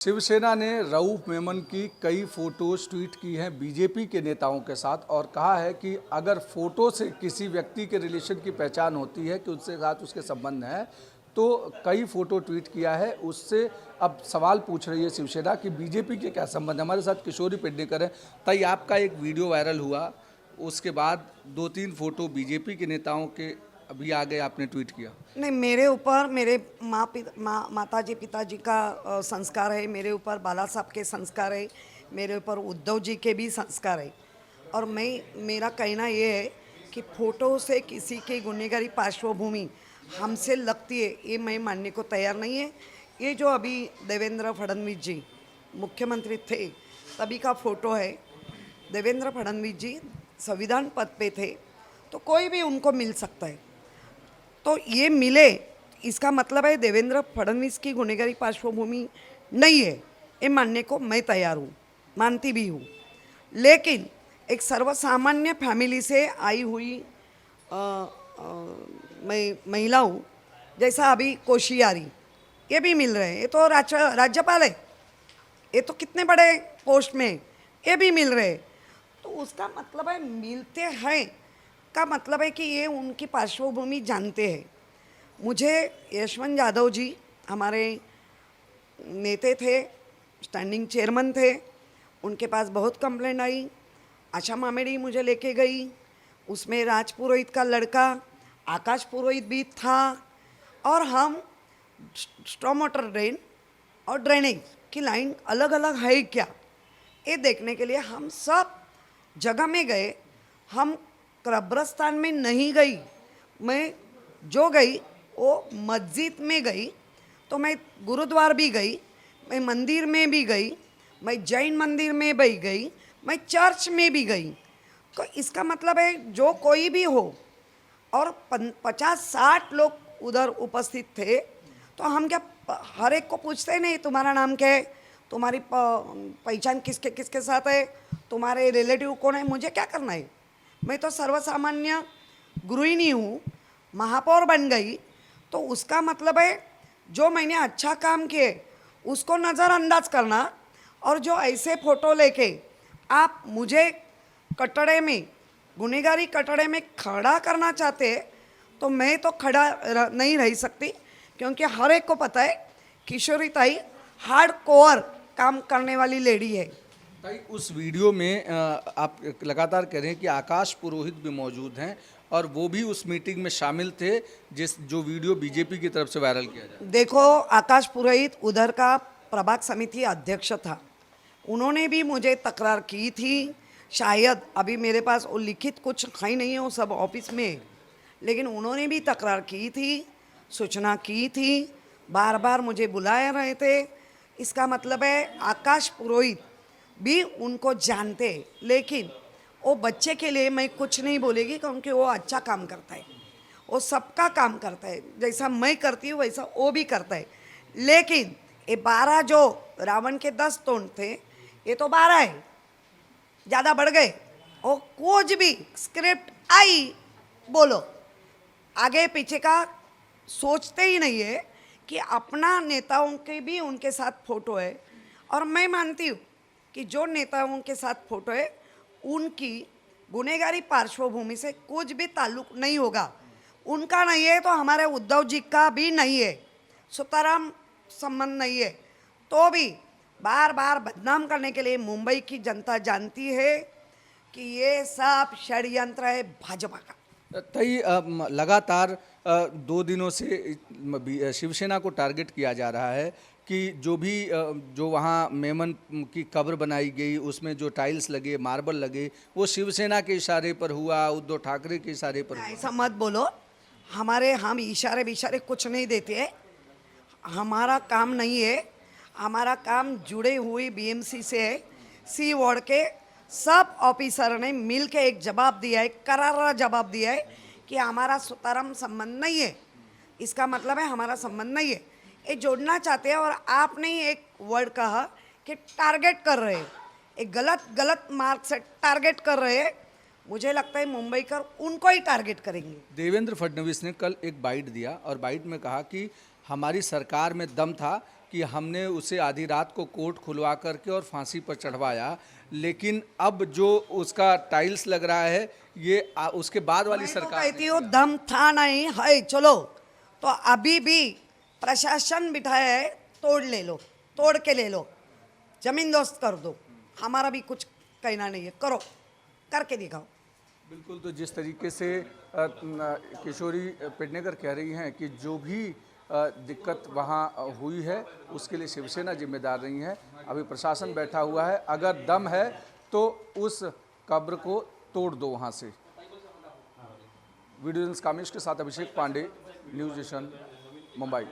शिवसेना ने रऊफ मेमन की कई फोटोज ट्वीट की हैं बीजेपी के नेताओं के साथ और कहा है कि अगर फोटो से किसी व्यक्ति के रिलेशन की पहचान होती है कि उसके साथ उसके संबंध हैं तो कई फोटो ट्वीट किया है। उससे अब सवाल पूछ रही है शिवसेना कि बीजेपी के क्या संबंध है। हमारे साथ किशोरी पेडनेकर है। ताई, आपका एक वीडियो वायरल हुआ, उसके बाद 2-3 फोटो बीजेपी के नेताओं के अभी आगे आपने ट्वीट किया। नहीं, मेरे ऊपर मेरे माताजी पिताजी का संस्कार है, मेरे ऊपर बाला साहब के संस्कार है, मेरे ऊपर उद्धव जी के भी संस्कार है। और मेरा कहना ये है कि फ़ोटो से किसी की गुनहगारी पार्श्वभूमि हमसे लगती है, ये मैं मानने को तैयार नहीं है। ये जो अभी देवेंद्र फडणवीस जी मुख्यमंत्री थे तभी का फ़ोटो है। देवेंद्र फडणवीस जी संविधान पद पे थे तो कोई भी उनको मिल सकता है, तो ये मिले इसका मतलब है देवेंद्र फडणवीस की गुनहगारी पार्श्वभूमि नहीं है, ये मानने को मैं तैयार हूँ, मानती भी हूँ। लेकिन एक सर्वसामान्य फैमिली से आई हुई मैं महिला हूँ, जैसा अभी कोशियारी, ये भी मिल रहे हैं। ये तो राज्यपाल है, ये तो कितने बड़े पोस्ट में, ये भी मिल रहे हैं। तो उसका मतलब है मिलते हैं का मतलब है कि ये उनकी पार्श्वभूमि जानते हैं। मुझे यशवंत यादव जी हमारे नेता थे, स्टैंडिंग चेयरमैन थे, उनके पास बहुत कंप्लेंट आई। आशा मामेडी मुझे लेके गई, उसमें राज पुरोहित का लड़का आकाश पुरोहित भी था, और हम स्टॉर्म वाटर ड्रेन और ड्रेनेज की लाइन अलग अलग है क्या, ये देखने के लिए हम सब जगह में गए। हम कब्रस्तान में नहीं गई, मैं जो गई वो मस्जिद में गई, तो मैं गुरुद्वार भी गई, मैं मंदिर में भी गई, मैं जैन मंदिर में भी गई, मैं चर्च में भी गई। तो इसका मतलब है जो कोई भी हो, और 50-60 लोग उधर उपस्थित थे, तो हम क्या हर एक को पूछते नहीं तुम्हारा नाम क्या है, तुम्हारी पहचान किसके किसके साथ है, तुम्हारे रिलेटिव कौन है, मुझे क्या करना है। मैं तो सर्वसामान्य गृहिणी हूँ, महापौर बन गई, तो उसका मतलब है जो मैंने अच्छा काम किए उसको नज़रअंदाज करना, और जो ऐसे फ़ोटो लेके आप मुझे कटड़े में, गुनहगारी कटड़े में खड़ा करना चाहते हैं, तो मैं तो खड़ा नहीं रह सकती, क्योंकि हर एक को पता है किशोरी ताई हार्ड कोर काम करने वाली लेडी है। ताई, उस वीडियो में आप लगातार कह रहे हैं कि आकाश पुरोहित भी मौजूद हैं और वो भी उस मीटिंग में शामिल थे जो वीडियो बीजेपी की तरफ से वायरल किया जाए। देखो, आकाश पुरोहित उधर का प्रभाग समिति अध्यक्ष था, उन्होंने भी मुझे तकरार की थी। शायद अभी मेरे पास वो लिखित कुछ है नहीं है, वो सब ऑफिस में है, लेकिन उन्होंने भी तकरार की थी, सूचना की थी, बार बार मुझे बुलाए रहे थे। इसका मतलब है आकाश पुरोहित भी उनको जानते, लेकिन वो बच्चे के लिए मैं कुछ नहीं बोलेगी, क्योंकि वो अच्छा काम करता है, वो सबका काम करता है, जैसा मैं करती हूँ वैसा वो भी करता है। लेकिन ये 12 जो रावण के 10 तोड़ थे, ये तो 12 है, ज़्यादा बढ़ गए। वो कुछ भी स्क्रिप्ट आई बोलो, आगे पीछे का सोचते ही नहीं है कि अपना नेताओं के भी उनके साथ फोटो है। और मैं मानती हूँ कि जो नेताओं के साथ फोटो है उनकी गुनहगारी पार्श्वभूमि से कुछ भी ताल्लुक नहीं होगा। उनका नहीं है तो हमारे उद्धव जी का भी नहीं है, सुताराम संबंध नहीं है, तो भी बार बार बदनाम करने के लिए मुंबई की जनता जानती है कि ये सब षड्यंत्र है भाजपा का। ताई, लगातार 2 दिनों से शिवसेना को टारगेट किया जा रहा है कि जो वहाँ मेमन की कब्र बनाई गई, उसमें जो टाइल्स लगे, मार्बल लगे, वो शिवसेना के इशारे पर हुआ, उद्धव ठाकरे के इशारे पर हुआ। ऐसा मत बोलो, हम इशारे कुछ नहीं देते हैं, हमारा काम नहीं है। हमारा काम जुड़े हुए बीएमसी से है। सी वार्ड के सब ऑफिसर ने मिल के एक जवाब दिया है, करारा जवाब दिया है कि हमारा सुताराम संबंध नहीं है। इसका मतलब है हमारा संबंध नहीं है, ये जोड़ना चाहते हैं। और आपने ही एक वर्ड कहा कि टारगेट कर रहे हैं, एक गलत मार्क से टारगेट कर रहे हैं। मुझे लगता है मुंबईकर उनको ही टारगेट करेंगे। देवेंद्र फडणवीस ने कल एक बाइट दिया और बाइट में कहा कि हमारी सरकार में दम था कि हमने उसे आधी रात को कोर्ट खुलवा करके और फांसी पर चढ़वाया, लेकिन अब जो उसका टाइल्स लग रहा है ये उसके बाद वाली मैं तो सरकार कहती हूँ दम था नहीं है, चलो तो अभी भी प्रशासन बिठाया है, तोड़ ले लो, तोड़ के ले लो, जमीन दोस्त कर दो, हमारा भी कुछ कहना नहीं है, करो, करके दिखाओ। बिल्कुल। तो जिस तरीके से किशोरी पेडनेकर कह रही हैं कि जो भी दिक्कत वहाँ हुई है उसके लिए शिवसेना जिम्मेदार नहीं है, अभी प्रशासन बैठा हुआ है, अगर दम है तो उस कब्र को तोड़ दो वहाँ से। वीडियो जर्नलिस्ट कामेश के साथ अभिषेक पांडे, न्यूज़ एशियन, मुंबई।